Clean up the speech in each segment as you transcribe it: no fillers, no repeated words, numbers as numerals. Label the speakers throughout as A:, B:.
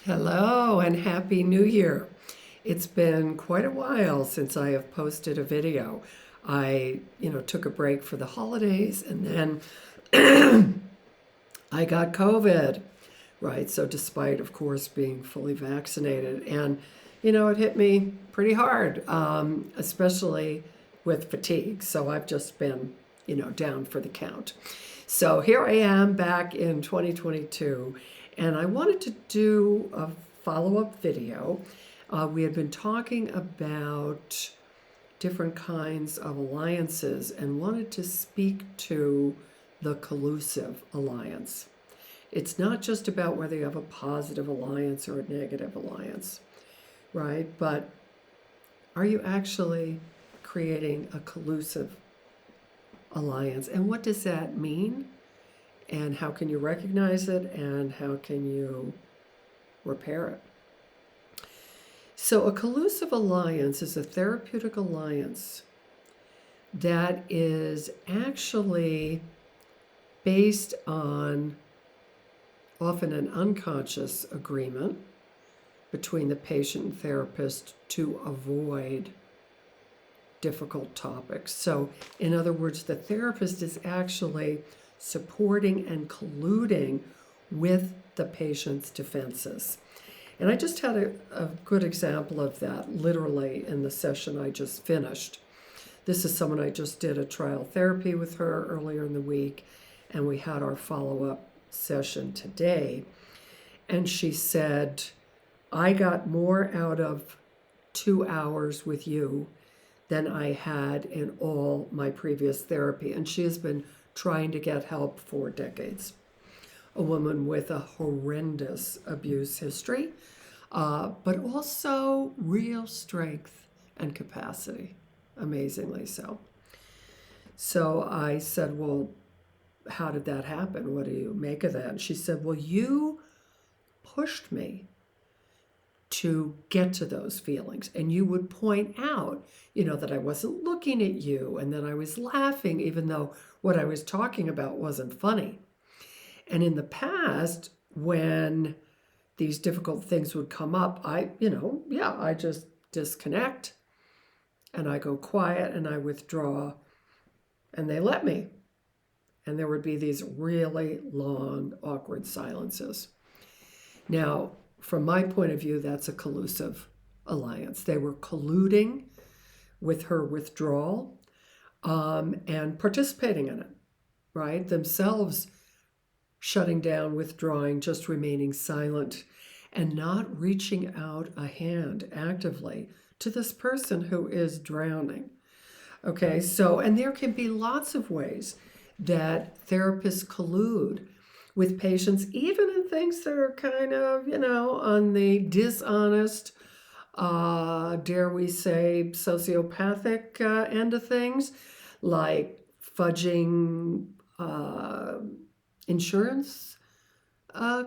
A: Hello and Happy New Year. It's been quite a while since I have posted a video. I took a break for the holidays and then I got COVID, right? So despite, of course, being fully vaccinated and it hit me pretty hard, especially with fatigue. So I've just been down for the count. So here I am back in 2022, and I wanted to do a follow-up video. We had been talking about different kinds of alliances and wanted to speak to the collusive alliance. It's not just about whether you have a positive alliance or a negative alliance, right? But are you actually creating a collusive alliance? And what does that mean? And how can you recognize it? And how can you repair it? So, a collusive alliance is a therapeutic alliance that is actually based on often an unconscious agreement between the patient and therapist to avoid difficult topics. So, in other words, the therapist is actually supporting and colluding with the patient's defenses. And I just had a good example of that literally in the session I just finished. This is someone I just did a trial therapy with her earlier in the week, and we had our follow-up session today. And she said, I got more out of 2 hours with you than I had in all my previous therapy. And she has been trying to get help for decades. A woman with a horrendous abuse history, but also real strength and capacity, amazingly so. So I said, well, how did that happen? What do you make of that? And she said, well, you pushed me to get to those feelings. And you would point out that I wasn't looking at you and that I was laughing, even though what I was talking about wasn't funny. And in the past, when these difficult things would come up, I just disconnect and I go quiet and I withdraw and they let me. And there would be these really long, awkward silences. Now, from my point of view, that's a collusive alliance. They were colluding with her withdrawal and participating in it, right? Themselves shutting down, withdrawing, just remaining silent, and not reaching out a hand actively to this person who is drowning. Okay, so, and there can be lots of ways that therapists collude with patients, even in things that are kind of, on the dishonest, dare we say, sociopathic end of things, like fudging insurance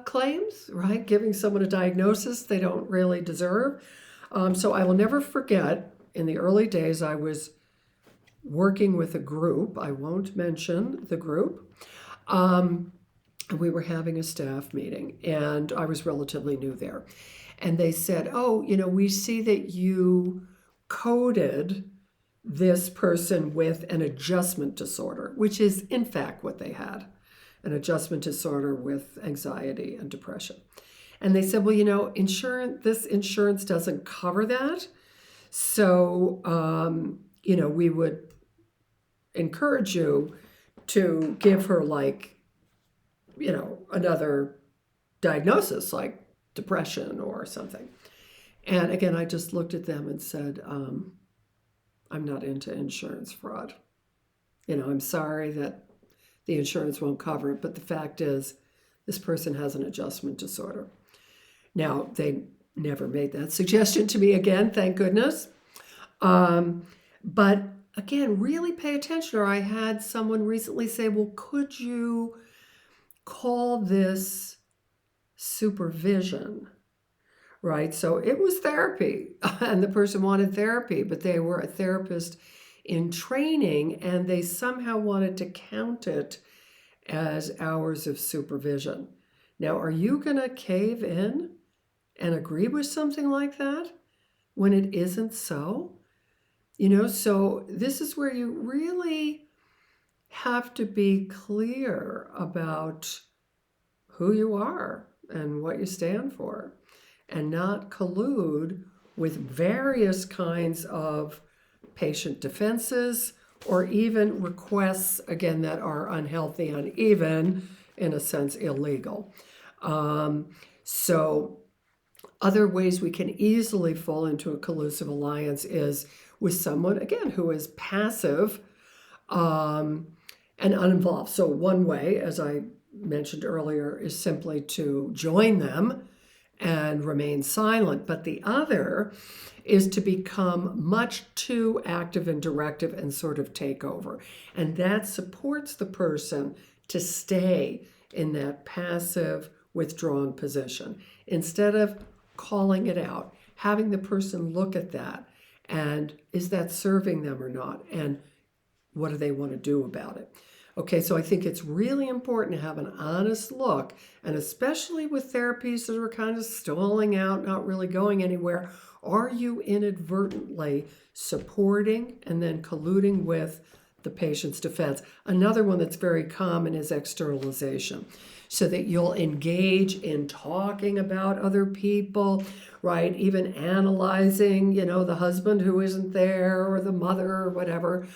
A: claims, right? Giving someone a diagnosis they don't really deserve. So I will never forget, in the early days, I was working with a group. I won't mention the group. We were having a staff meeting, and I was relatively new there. And they said, oh, we see that you coded this person with an adjustment disorder, which is in fact what they had, an adjustment disorder with anxiety and depression. And they said, well, this insurance doesn't cover that. So, we would encourage you to give her another diagnosis like depression or something. And again, I just looked at them and said, I'm not into insurance fraud. I'm sorry that the insurance won't cover it, but the fact is this person has an adjustment disorder. Now, they never made that suggestion to me again, thank goodness. But again, really pay attention. Or I had someone recently say, well, could you call this supervision, right? So it was therapy and the person wanted therapy, but they were a therapist in training and they somehow wanted to count it as hours of supervision. Now, are you going to cave in and agree with something like that when it isn't so? So this is where you really have to be clear about who you are and what you stand for, and not collude with various kinds of patient defenses or even requests, again, that are unhealthy and even, in a sense, illegal. So other ways we can easily fall into a collusive alliance is with someone, again, who is passive and uninvolved. So one way, as I mentioned earlier, is simply to join them and remain silent. But the other is to become much too active and directive and sort of take over. And that supports the person to stay in that passive, withdrawn position instead of calling it out, having the person look at that, and is that serving them or not? And what do they want to do about it? Okay, so I think it's really important to have an honest look, and especially with therapies that are kind of stalling out, not really going anywhere, are you inadvertently supporting and then colluding with the patient's defense? Another one that's very common is externalization. So that you'll engage in talking about other people, right? Even analyzing, the husband who isn't there or the mother or whatever,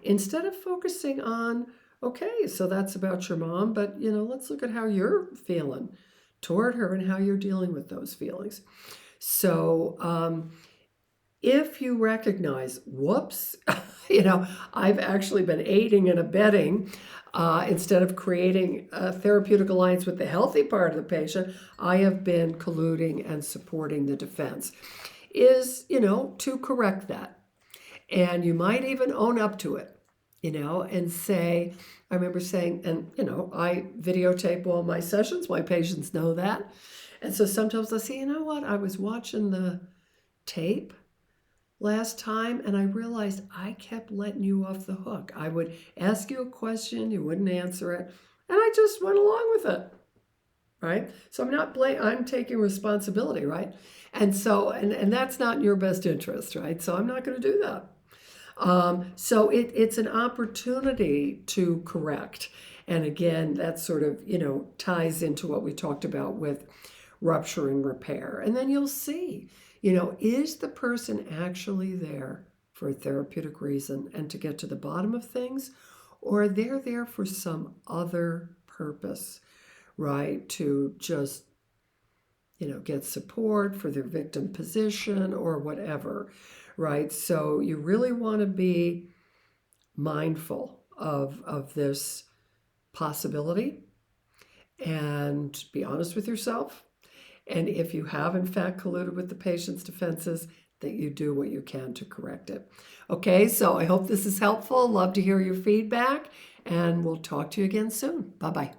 A: instead of focusing on, okay, so that's about your mom, but, let's look at how you're feeling toward her and how you're dealing with those feelings. So, if you recognize, whoops, I've actually been aiding and abetting, instead of creating a therapeutic alliance with the healthy part of the patient, I have been colluding and supporting the defense, is, to correct that. And you might even own up to it, and say, I remember saying, and, I videotape all my sessions, my patients know that. And so sometimes I say, you know what, I was watching the tape last time and I realized I kept letting you off the hook. I would ask you a question, you wouldn't answer it, and I just went along with it, right? So I'm taking responsibility, right? And so, and that's not in your best interest, right? So I'm not going to do that. So it's an opportunity to correct. And again, that sort of, ties into what we talked about with rupture and repair. And then you'll see, is the person actually there for a therapeutic reason and to get to the bottom of things? Or are they there for some other purpose, right? To just, get support for their victim position or whatever, right? So you really want to be mindful of this possibility and be honest with yourself. And if you have, in fact, colluded with the patient's defenses, that you do what you can to correct it. Okay, so I hope this is helpful. Love to hear your feedback, and we'll talk to you again soon. Bye-bye.